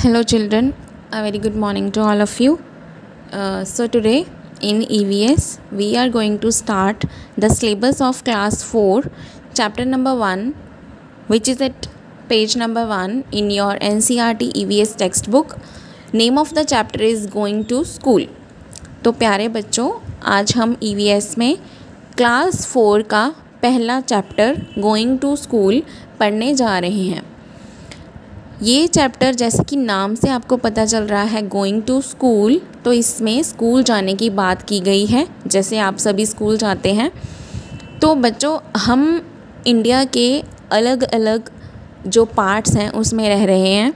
Hello children, a very good morning to all of you. So today in EVS we are going to start the syllabus of class 4 chapter number 1, which is at page number 1 in your NCERT EVS textbook. Name of the chapter is going to school. तो प्यारे बच्चों, आज हम EVS में class 4 का पहला chapter going to school पढ़ने जा रहे हैं। ये चैप्टर जैसे कि नाम से आपको पता चल रहा है गोइंग टू स्कूल, तो इसमें स्कूल जाने की बात की गई है। जैसे आप सभी स्कूल जाते हैं, तो बच्चों हम इंडिया के अलग अलग जो पार्ट्स हैं उसमें रह रहे हैं।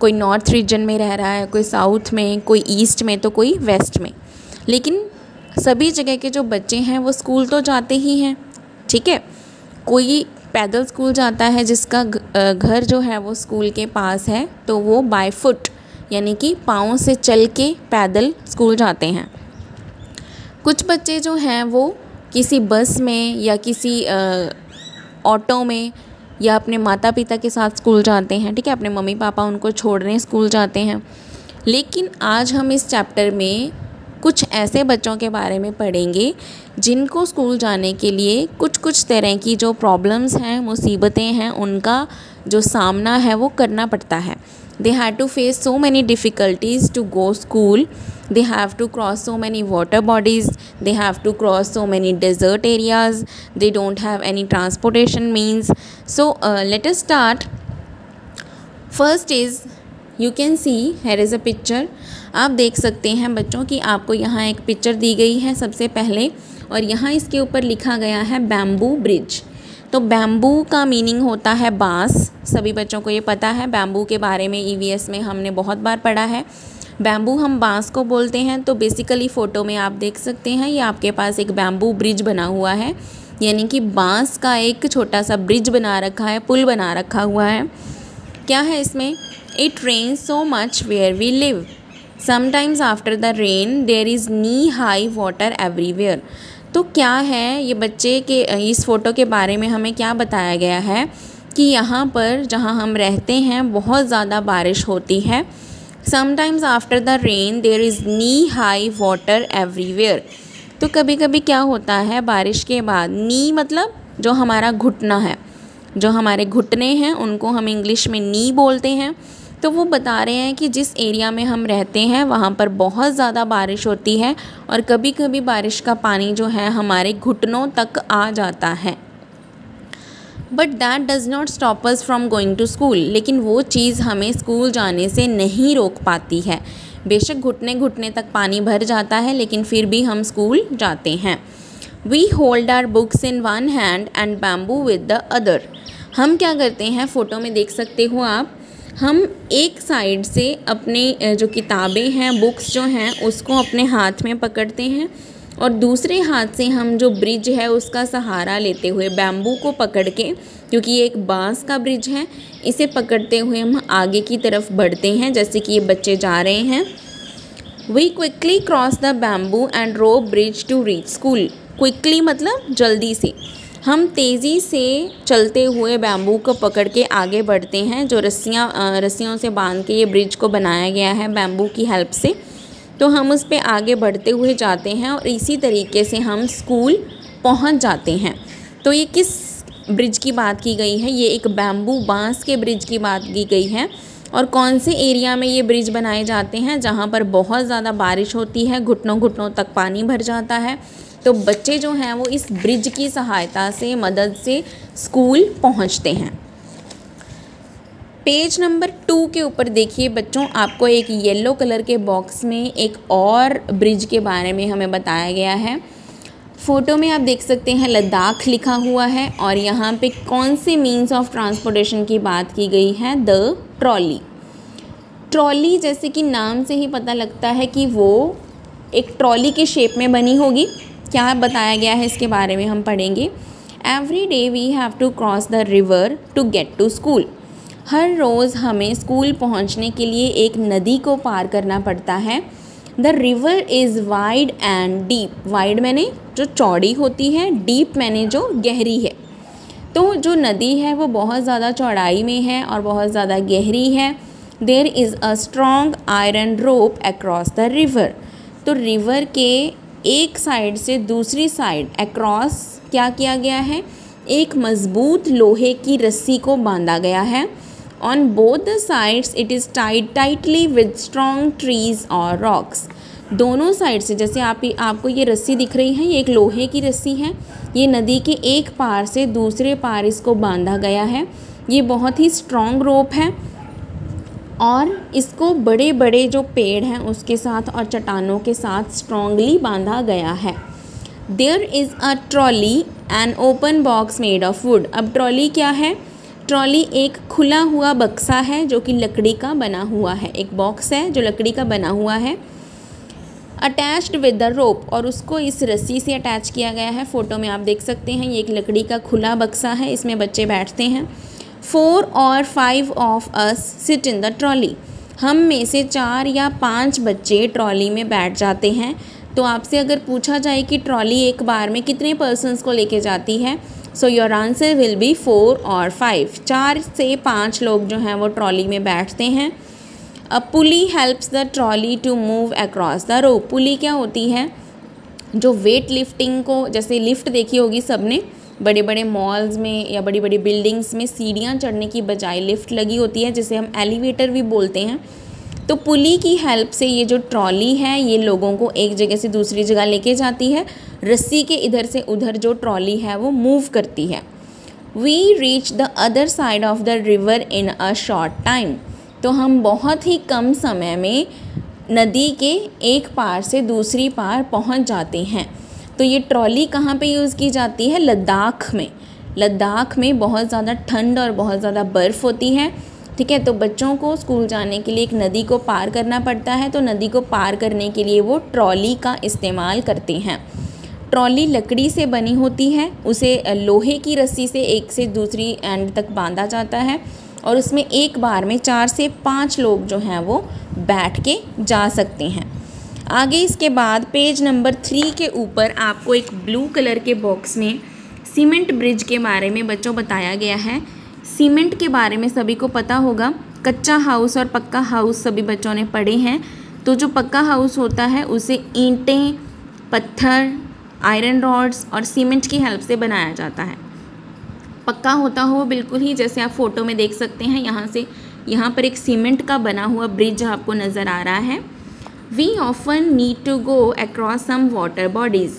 कोई नॉर्थ रीजन में रह रहा है, कोई साउथ में, कोई ईस्ट में, तो कोई वेस्ट में। लेकिन सभी जगह के जो बच्चे हैं वो स्कूल तो जाते ही हैं, ठीक है। कोई पैदल स्कूल जाता है जिसका घर जो है वो स्कूल के पास है, तो वो बाय फुट यानी कि पाँव से चल के पैदल स्कूल जाते हैं। कुछ बच्चे जो हैं वो किसी बस में या किसी ऑटो में या अपने माता पिता के साथ स्कूल जाते हैं, ठीक है। अपने मम्मी पापा उनको छोड़ने स्कूल जाते हैं। लेकिन आज हम इस चैप्टर में कुछ ऐसे बच्चों के बारे में पढ़ेंगे जिनको स्कूल जाने के लिए कुछ तरह की जो प्रॉब्लम्स हैं, मुसीबतें हैं, उनका जो सामना है वो करना पड़ता है। They have to face so many difficulties to go school. They have to cross so many water bodies, they have to cross so many desert areas, they don't have any transportation means. So let us start. First is you can see here is a picture. आप देख सकते हैं बच्चों कि आपको यहाँ एक picture दी गई है सबसे पहले, और यहाँ इसके ऊपर लिखा गया है बैम्बू ब्रिज। तो बैम्बू का मीनिंग होता है बांस। सभी बच्चों को ये पता है, बैम्बू के बारे में ईवीएस में हमने बहुत बार पढ़ा है। बैम्बू हम बांस को बोलते हैं। तो बेसिकली फ़ोटो में आप देख सकते हैं ये आपके पास एक बैम्बू ब्रिज बना हुआ है, यानी कि बांस का एक छोटा सा ब्रिज बना रखा है, पुल बना रखा हुआ है। क्या है इसमें? It rains so much where we live, sometimes after the rain there is knee high water everywhere. तो क्या है ये बच्चे के इस फ़ोटो के बारे में हमें क्या बताया गया है कि यहाँ पर जहाँ हम रहते हैं बहुत ज़्यादा बारिश होती है। Sometimes after the rain there is knee high water everywhere. तो कभी कभी क्या होता है बारिश के बाद, नी मतलब जो हमारा घुटना है, जो हमारे घुटने हैं उनको हम इंग्लिश में नी बोलते हैं। तो वो बता रहे हैं कि जिस एरिया में हम रहते हैं वहाँ पर बहुत ज़्यादा बारिश होती है और कभी कभी बारिश का पानी जो है हमारे घुटनों तक आ जाता है। But that does not stop us from going to school. लेकिन वो चीज़ हमें स्कूल जाने से नहीं रोक पाती है। बेशक घुटने घुटने तक पानी भर जाता है, लेकिन फिर भी हम स्कूल जाते हैं। We hold our books in one hand and bamboo with the other. हम क्या करते हैं, फ़ोटो में देख सकते हो आप, हम एक साइड से अपने जो किताबें हैं, बुक्स जो हैं, उसको अपने हाथ में पकड़ते हैं और दूसरे हाथ से हम जो ब्रिज है उसका सहारा लेते हुए बैम्बू को पकड़ के, क्योंकि ये एक बांस का ब्रिज है, इसे पकड़ते हुए हम आगे की तरफ बढ़ते हैं जैसे कि ये बच्चे जा रहे हैं। We quickly cross the bamboo and rope bridge to reach school. Quickly मतलब जल्दी से, हम तेज़ी से चलते हुए बैम्बू को पकड़ के आगे बढ़ते हैं। जो रस्सियों से बांध के ये ब्रिज को बनाया गया है बैम्बू की हेल्प से, तो हम उस पे आगे बढ़ते हुए जाते हैं और इसी तरीके से हम स्कूल पहुंच जाते हैं। तो ये किस ब्रिज की बात की गई है? ये एक बैम्बू बांस के ब्रिज की बात की गई है। और कौन से एरिया में ये ब्रिज बनाए जाते हैं? जहाँ पर बहुत ज़्यादा बारिश होती है, घुटनों घुटनों तक पानी भर जाता है, तो बच्चे जो हैं वो इस ब्रिज की सहायता से, मदद से स्कूल पहुंचते हैं। पेज नंबर 2 के ऊपर देखिए बच्चों, आपको एक येलो कलर के बॉक्स में एक और ब्रिज के बारे में हमें बताया गया है। फ़ोटो में आप देख सकते हैं लद्दाख लिखा हुआ है और यहाँ पे कौन से मीन्स ऑफ ट्रांसपोर्टेशन की बात की गई है? The trolley. ट्रॉली जैसे कि नाम से ही पता लगता है कि वो एक ट्रॉली के शेप में बनी होगी। क्या बताया गया है इसके बारे में हम पढ़ेंगे। Every day we have to cross the river to get to school. हर रोज़ हमें स्कूल पहुंचने के लिए एक नदी को पार करना पड़ता है। The river is wide and deep. Wide मैंने जो चौड़ी होती है, डीप मैंने जो गहरी है। तो जो नदी है वो बहुत ज़्यादा चौड़ाई में है और बहुत ज़्यादा गहरी है। There is a strong iron rope across the river. तो रिवर के एक साइड से दूसरी साइड अक्रॉस क्या किया गया है, एक मजबूत लोहे की रस्सी को बांधा गया है। On both the sides it is tied tightly with strong trees और रॉक्स। दोनों साइड से, जैसे आपको ये रस्सी दिख रही है, ये एक लोहे की रस्सी है, ये नदी के एक पार से दूसरे पार इसको बांधा गया है। ये बहुत ही स्ट्रॉन्ग रोप है और इसको बड़े बड़े जो पेड़ हैं उसके साथ और चट्टानों के साथ स्ट्रॉन्गली बांधा गया है। There is a trolley an open box made of wood. अब ट्रॉली क्या है, ट्रॉली एक खुला हुआ बक्सा है जो कि लकड़ी का बना हुआ है, एक बॉक्स है जो लकड़ी का बना हुआ है। अटैच्ड विद द रोप, और उसको इस रस्सी से अटैच किया गया है। फ़ोटो में आप देख सकते हैं, ये एक लकड़ी का खुला बक्सा है, इसमें बच्चे बैठते हैं। 4 और 5 of us sit in the trolley. हम में से 4 या 5 बच्चे ट्रॉली में बैठ जाते हैं। तो आपसे अगर पूछा जाए कि ट्रॉली एक बार में कितने पर्सन्स को लेके जाती है, so your answer will be 4 और 5। 4 से 5 लोग जो हैं वो ट्रॉली में बैठते हैं। A pulley helps the trolley to move across the rope. Pulley क्या होती है, जो वेट लिफ्टिंग को, जैसे लिफ्ट देखी होगी सबने, बड़े बड़े मॉल्स में या बड़ी बड़ी बिल्डिंग्स में सीढ़ियाँ चढ़ने की बजाय लिफ्ट लगी होती है, जिसे हम एलिवेटर भी बोलते हैं। तो पुली की हेल्प से ये जो ट्रॉली है ये लोगों को एक जगह से दूसरी जगह लेके जाती है। रस्सी के इधर से उधर जो ट्रॉली है वो मूव करती है। We reach the other side of the river in a short time. तो हम बहुत ही कम समय में नदी के एक पार से दूसरी पार पहुंच जाते हैं। तो ये ट्रॉली कहाँ पे यूज़ की जाती है, लद्दाख में। लद्दाख में बहुत ज़्यादा ठंड और बहुत ज़्यादा बर्फ़ होती है, ठीक है। तो बच्चों को स्कूल जाने के लिए एक नदी को पार करना पड़ता है, तो नदी को पार करने के लिए वो ट्रॉली का इस्तेमाल करते हैं। ट्रॉली लकड़ी से बनी होती है, उसे लोहे की रस्सी से एक से दूसरी एंड तक बांधा जाता है और उसमें एक बार में 4 से 5 लोग जो हैं वो बैठ के जा सकते हैं। आगे इसके बाद पेज नंबर 3 के ऊपर आपको एक ब्लू कलर के बॉक्स में सीमेंट ब्रिज के बारे में बच्चों बताया गया है। सीमेंट के बारे में सभी को पता होगा, कच्चा हाउस और पक्का हाउस सभी बच्चों ने पढ़े हैं। तो जो पक्का हाउस होता है उसे ईंटें, पत्थर, आयरन रॉड्स और सीमेंट की हेल्प से बनाया जाता है। पक्का होता हो बिल्कुल ही जैसे आप फोटो में देख सकते हैं, यहाँ पर एक सीमेंट का बना हुआ ब्रिज आपको नज़र आ रहा है। We often need to go across some water bodies.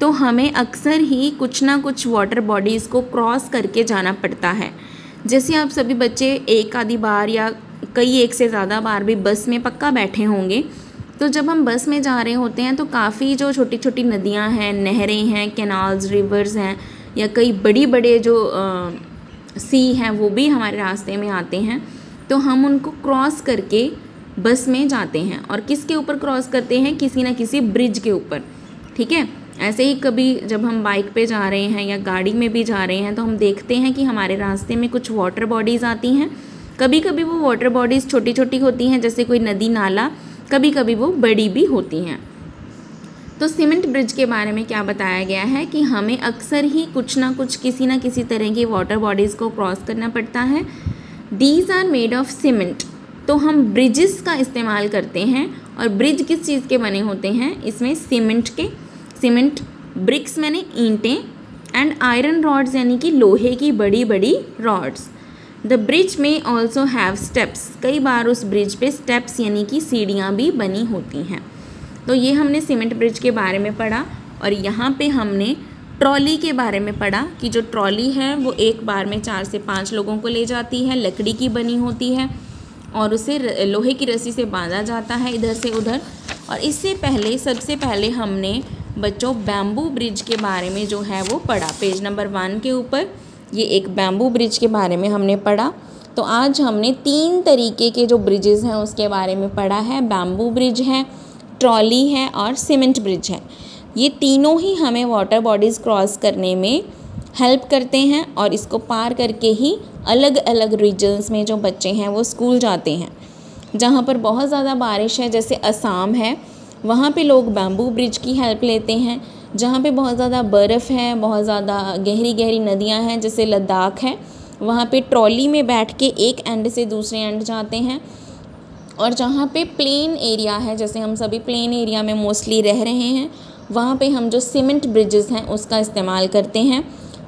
तो हमें अक्सर ही कुछ ना कुछ वाटर बॉडीज़ को क्रॉस करके जाना पड़ता है। जैसे आप सभी बच्चे एक आधी बार या एक से ज़्यादा बार भी बस में पक्का बैठे होंगे। तो जब हम बस में जा रहे होते हैं तो काफ़ी जो छोटी छोटी नदियाँ हैं, नहरें हैं, कैनाल्स, रिवर्स हैं या कई बड़ी बड़े जो सी हैं वो भी हमारे रास्ते में आते हैं। तो हम उनको क्रॉस करके बस में जाते हैं। और किसके ऊपर क्रॉस करते हैं, किसी ना किसी ब्रिज के ऊपर, ठीक है। ऐसे ही कभी जब हम बाइक पे जा रहे हैं या गाड़ी में भी जा रहे हैं तो हम देखते हैं कि हमारे रास्ते में कुछ वाटर बॉडीज़ आती हैं। कभी कभी वो वाटर बॉडीज़ छोटी छोटी होती हैं, जैसे कोई नदी नाला, कभी कभी वो बड़ी भी होती हैं। तो सीमेंट ब्रिज के बारे में क्या बताया गया है कि हमें अक्सर ही कुछ ना कुछ किसी ना किसी तरह की वाटर बॉडीज़ को क्रॉस करना पड़ता है। These are made of cement. तो हम ब्रिजेस का इस्तेमाल करते हैं। और ब्रिज किस चीज़ के बने होते हैं, इसमें सीमेंट ब्रिक्स मैंने ईंटें एंड आयरन रॉड्स यानी कि लोहे की बड़ी बड़ी रॉड्स। द ब्रिज में ऑल्सो हैव स्टेप्स। कई बार उस ब्रिज पे स्टेप्स यानी कि सीढ़ियाँ भी बनी होती हैं। तो ये हमने सीमेंट ब्रिज के बारे में पढ़ा। और यहाँ पे हमने ट्रॉली के बारे में पढ़ा कि जो ट्रॉली है वो एक बार में 4 से 5 लोगों को ले जाती है, लकड़ी की बनी होती है और उसे लोहे की रस्सी से बांधा जाता है इधर से उधर। और इससे पहले सबसे पहले हमने बच्चों बैम्बू ब्रिज के बारे में जो है वो पढ़ा। पेज नंबर 1 के ऊपर ये एक बैम्बू ब्रिज के बारे में हमने पढ़ा। तो आज हमने 3 तरीके के जो ब्रिजेस हैं उसके बारे में पढ़ा है। बैम्बू ब्रिज है, ट्रॉली है और सीमेंट ब्रिज है। ये तीनों ही हमें वाटर बॉडीज़ क्रॉस करने में हेल्प करते हैं और इसको पार करके ही अलग अलग रीजन्स में जो बच्चे हैं वो स्कूल जाते हैं। जहाँ पर बहुत ज़्यादा बारिश है, जैसे असम है, वहाँ पे लोग बैम्बू ब्रिज की हेल्प लेते हैं। जहाँ पे बहुत ज़्यादा बर्फ़ है, बहुत ज़्यादा गहरी गहरी नदियाँ हैं, जैसे लद्दाख है, वहाँ पे ट्रॉली में बैठ के एक एंड से दूसरे एंड जाते हैं। और जहाँ पे प्लेन एरिया है, जैसे हम सभी प्लेन एरिया में मोस्टली रह रहे हैं, वहाँ पे हम जो सीमेंट ब्रिजेस हैं उसका इस्तेमाल करते हैं।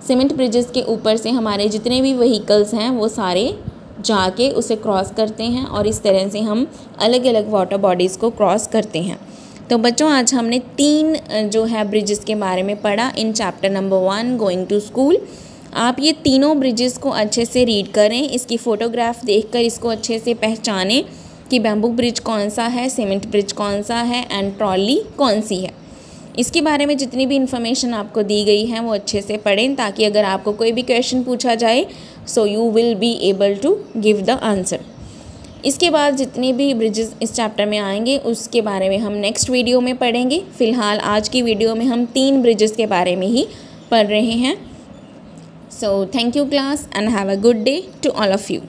सीमेंट ब्रिजेस के ऊपर से हमारे जितने भी व्हीकल्स हैं वो सारे जाके उसे क्रॉस करते हैं और इस तरह से हम अलग अलग वाटर बॉडीज़ को क्रॉस करते हैं। तो बच्चों आज हमने 3 जो है ब्रिजेस के बारे में पढ़ा in chapter number 1 going to school. आप ये तीनों ब्रिजेस को अच्छे से रीड करें, इसकी फ़ोटोग्राफ देखकर इसको अच्छे से पहचानें कि बैम्बू ब्रिज कौन सा है, सीमेंट ब्रिज कौन सा है एंड ट्रॉली कौन सी है। इसके बारे में जितनी भी इन्फॉर्मेशन आपको दी गई है वो अच्छे से पढ़ें, ताकि अगर आपको कोई भी क्वेश्चन पूछा जाए so you will be able to give the answer. इसके बाद जितने भी ब्रिजेस इस चैप्टर में आएंगे उसके बारे में हम नेक्स्ट वीडियो में पढ़ेंगे। फ़िलहाल आज की वीडियो में हम 3 ब्रिजेस के बारे में ही पढ़ रहे हैं। So thank you class and have a good day to all of you.